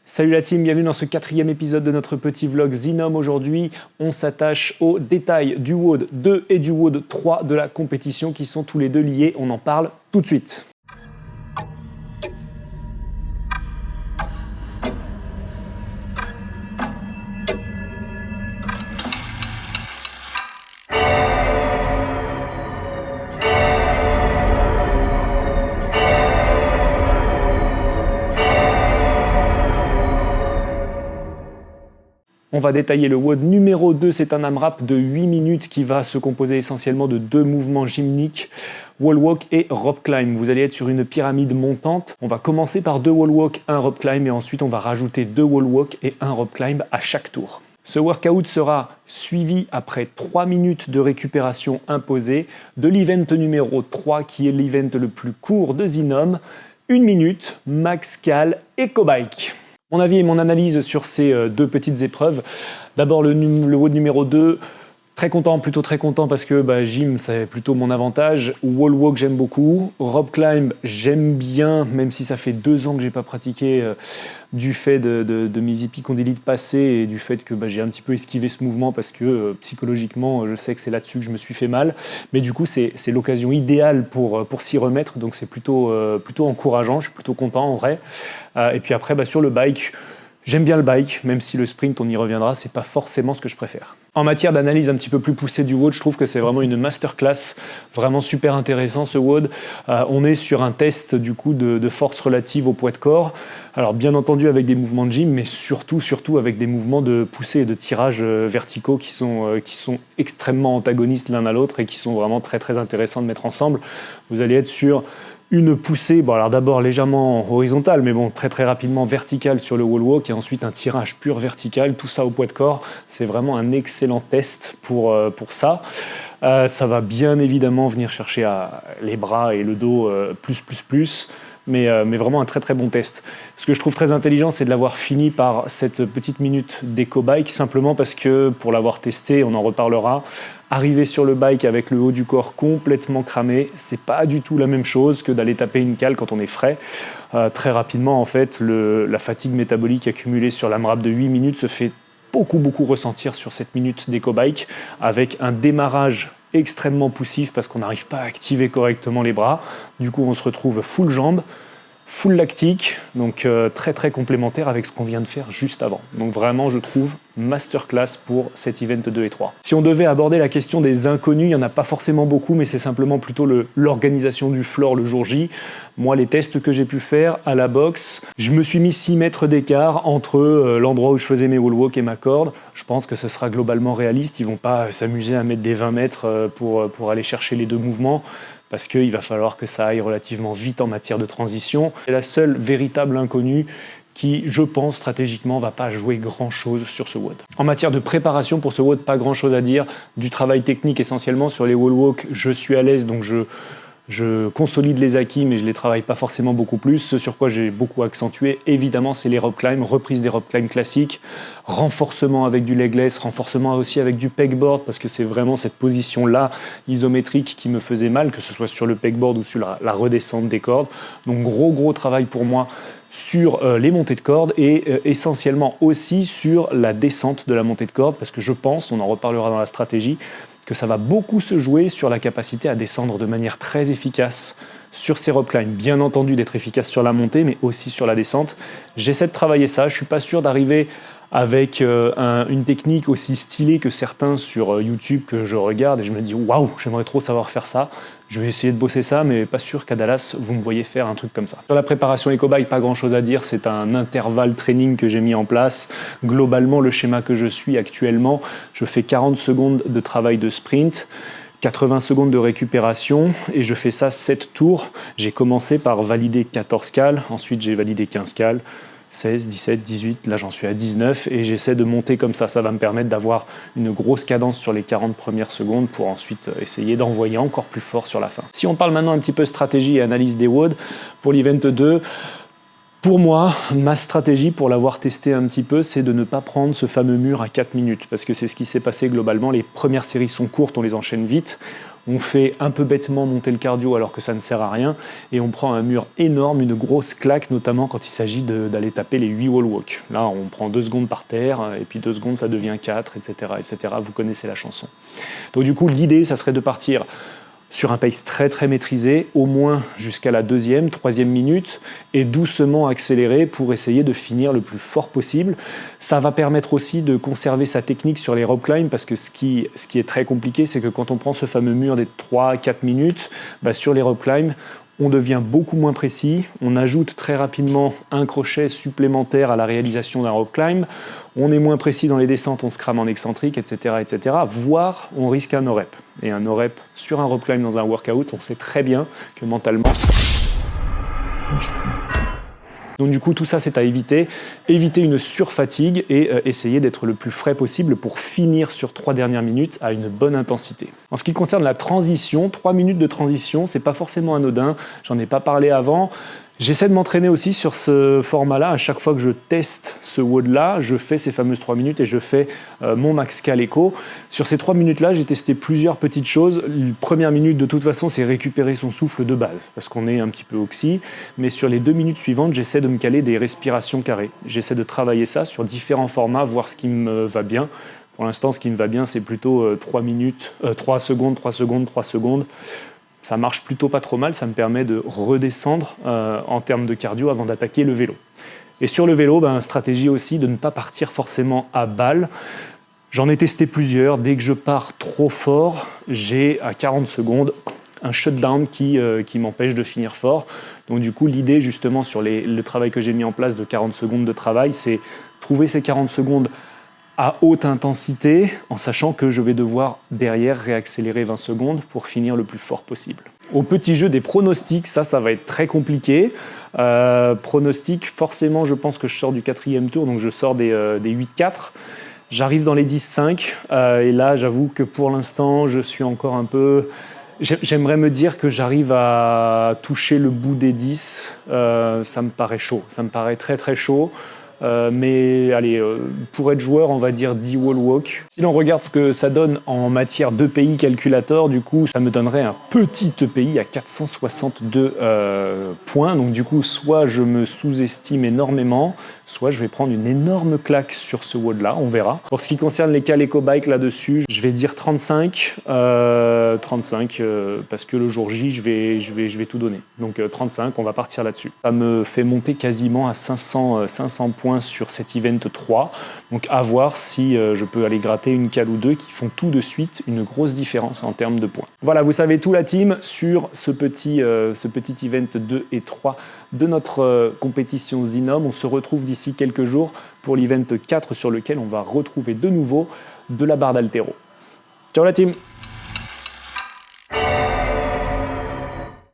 Salut la team, bienvenue dans ce 4e épisode de notre petit vlog Xinom. Aujourd'hui, on s'attache aux détails du WOD 2 et du WOD 3 de la compétition qui sont tous les deux liés. On en parle tout de suite. On va détailler le WOD numéro 2, c'est un AMRAP de 8 minutes qui va se composer essentiellement de 2 mouvements gymniques, wall walk et rope climb. Vous allez être sur une pyramide montante. On va commencer par 2 wall walk, 1 rope climb et ensuite on va rajouter 2 wall walk et 1 rope climb à chaque tour. Ce workout sera suivi après 3 minutes de récupération imposée de l'event numéro 3 qui est l'event le plus court de Xinom, 1 minute, max cal EcoBike. Mon avis et mon analyse sur ces deux petites épreuves. D'abord le WOD numéro 2, très content, plutôt très content parce que gym c'est plutôt mon avantage. Wall walk j'aime beaucoup, rope climb j'aime bien même si ça fait 2 ans que j'ai pas pratiqué du fait de mes épicondylites passés et du fait que j'ai un petit peu esquivé ce mouvement parce que psychologiquement je sais que c'est là-dessus que je me suis fait mal. Mais du coup c'est l'occasion idéale pour s'y remettre, donc c'est plutôt encourageant, je suis plutôt content en vrai. Et puis après sur le bike, j'aime bien le bike, même si le sprint, on y reviendra, c'est pas forcément ce que je préfère. En matière d'analyse un petit peu plus poussée du WOD, je trouve que c'est vraiment une masterclass, vraiment super intéressant ce WOD. On est sur un test du coup de force relative au poids de corps. Alors bien entendu avec des mouvements de gym, mais surtout avec des mouvements de poussée et de tirage verticaux qui sont extrêmement antagonistes l'un à l'autre et qui sont vraiment très très intéressants de mettre ensemble. Vous allez être sur une poussée, alors d'abord légèrement horizontale, mais très très rapidement verticale sur le wall walk et ensuite un tirage pur vertical, tout ça au poids de corps. C'est vraiment un excellent test pour ça. Ça va bien évidemment venir chercher les bras et le dos mais vraiment un très très bon test. Ce que je trouve très intelligent, c'est de l'avoir fini par cette petite minute d'éco-bike, simplement parce que pour l'avoir testé, on en reparlera, arriver sur le bike avec le haut du corps complètement cramé, c'est pas du tout la même chose que d'aller taper une cale quand on est frais. Très rapidement, en fait, la fatigue métabolique accumulée sur l'AMRAP de 8 minutes se fait beaucoup ressentir sur cette minute d'éco-bike, avec un démarrage extrêmement poussif parce qu'on n'arrive pas à activer correctement les bras. Du coup, on se retrouve full jambes, full lactique, donc très très complémentaire avec ce qu'on vient de faire juste avant. Donc vraiment, je trouve, masterclass pour cet event 2 et 3. Si on devait aborder la question des inconnus, il n'y en a pas forcément beaucoup, mais c'est simplement plutôt l'organisation du floor le jour J. Moi, les tests que j'ai pu faire à la boxe, je me suis mis 6 mètres d'écart entre l'endroit où je faisais mes wall walk et ma corde. Je pense que ce sera globalement réaliste. Ils ne vont pas s'amuser à mettre des 20 mètres pour aller chercher les deux mouvements, parce qu'il va falloir que ça aille relativement vite en matière de transition. C'est la seule véritable inconnue qui, je pense, stratégiquement, ne va pas jouer grand-chose sur ce WOD. En matière de préparation pour ce WOD, pas grand-chose à dire. Du travail technique essentiellement sur les wall walk, je suis à l'aise, donc je consolide les acquis, mais je ne les travaille pas forcément beaucoup plus. Ce sur quoi j'ai beaucoup accentué, évidemment, c'est les rope climb, reprise des rope climb classiques, renforcement avec du legless, renforcement aussi avec du pegboard, parce que c'est vraiment cette position-là, isométrique, qui me faisait mal, que ce soit sur le pegboard ou sur la redescente des cordes. Donc gros travail pour moi sur les montées de cordes et essentiellement aussi sur la descente de la montée de corde, parce que je pense, on en reparlera dans la stratégie, que ça va beaucoup se jouer sur la capacité à descendre de manière très efficace sur ces rope climb. Bien entendu d'être efficace sur la montée, mais aussi sur la descente. J'essaie de travailler ça, je ne suis pas sûr d'arriver avec une technique aussi stylée que certains sur YouTube que je regarde et je me dis waouh, j'aimerais trop savoir faire ça. Je vais essayer de bosser ça, mais pas sûr qu'à Dallas, vous me voyez faire un truc comme ça. Sur la préparation EcoBike, pas grand chose à dire, c'est un intervalle training que j'ai mis en place. Globalement, le schéma que je suis actuellement, je fais 40 secondes de travail de sprint, 80 secondes de récupération et je fais ça 7 tours. J'ai commencé par valider 14 cales, ensuite j'ai validé 15 cales, 16, 17, 18, là j'en suis à 19 et j'essaie de monter comme ça. Ça va me permettre d'avoir une grosse cadence sur les 40 premières secondes pour ensuite essayer d'envoyer encore plus fort sur la fin. Si on parle maintenant un petit peu stratégie et analyse des WOD pour l'event 2, pour moi, ma stratégie pour l'avoir testé un petit peu, c'est de ne pas prendre ce fameux mur à 4 minutes parce que c'est ce qui s'est passé globalement. Les premières séries sont courtes, on les enchaîne vite. On fait un peu bêtement monter le cardio alors que ça ne sert à rien et on prend un mur énorme, une grosse claque, notamment quand il s'agit d'aller taper les 8 wall walk. Là, on prend 2 secondes par terre et puis 2 secondes, ça devient 4, etc., etc. Vous connaissez la chanson. Donc du coup, l'idée, ça serait de partir sur un pace très très maîtrisé, au moins jusqu'à la deuxième, troisième minute, et doucement accélérer pour essayer de finir le plus fort possible. Ça va permettre aussi de conserver sa technique sur les rope climbs, parce que ce qui est très compliqué, c'est que quand on prend ce fameux mur des 3-4 minutes, sur les rope climbs, on devient beaucoup moins précis, on ajoute très rapidement un crochet supplémentaire à la réalisation d'un rope climb, on est moins précis dans les descentes, on se crame en excentrique, etc., etc., voire on risque un no-rep. Et un no-rep sur un rope climb dans un workout, on sait très bien que mentalement... Donc du coup, tout ça, c'est à éviter. Éviter une surfatigue et essayer d'être le plus frais possible pour finir sur 3 dernières minutes à une bonne intensité. En ce qui concerne la transition, 3 minutes de transition, c'est pas forcément anodin. J'en ai pas parlé avant. J'essaie de m'entraîner aussi sur ce format-là. À chaque fois que je teste ce WOD-là, je fais ces fameuses 3 minutes et je fais mon max cal echo. Sur ces 3 minutes-là, j'ai testé plusieurs petites choses. La première minute, de toute façon, c'est récupérer son souffle de base, parce qu'on est un petit peu oxy. Mais sur les 2 minutes suivantes, j'essaie de me caler des respirations carrées. J'essaie de travailler ça sur différents formats, voir ce qui me va bien. Pour l'instant, ce qui me va bien, c'est plutôt 3 secondes, 3 secondes, 3 secondes. Ça marche plutôt pas trop mal, ça me permet de redescendre en termes de cardio avant d'attaquer le vélo. Et sur le vélo, stratégie aussi de ne pas partir forcément à balle. J'en ai testé plusieurs. Dès que je pars trop fort, j'ai à 40 secondes un shutdown qui m'empêche de finir fort. Donc du coup, l'idée justement sur le travail que j'ai mis en place de 40 secondes de travail, c'est trouver ces 40 secondes à haute intensité, en sachant que je vais devoir derrière réaccélérer 20 secondes pour finir le plus fort possible. Au petit jeu des pronostics, ça va être très compliqué. Pronostics, forcément, je pense que je sors du 4e tour, donc je sors des 8-4. J'arrive dans les 10-5, et là, j'avoue que pour l'instant, je suis encore un peu... J'aimerais me dire que j'arrive à toucher le bout des 10. Ça me paraît chaud, ça me paraît très très chaud. Mais allez, pour être joueur, on va dire 10 wall walk. Si l'on regarde ce que ça donne en matière d'EPI calculator, du coup, ça me donnerait un petit EPI à 462 points. Donc du coup, soit je me sous-estime énormément, soit je vais prendre une énorme claque sur ce WOD-là, on verra. Pour ce qui concerne les cal echo bike là-dessus, je vais dire 35, parce que le jour J, je vais tout donner. Donc 35, on va partir là-dessus. Ça me fait monter quasiment à 500 points sur cet event 3. Donc à voir si je peux aller gratter une cale ou deux qui font tout de suite une grosse différence en termes de points. Voilà, vous savez tout la team sur ce petit event 2 et 3 de notre compétition Zinom. On se retrouve d'ici quelques jours pour l'event 4 sur lequel on va retrouver de nouveau de la barre d'haltéro. Ciao la team!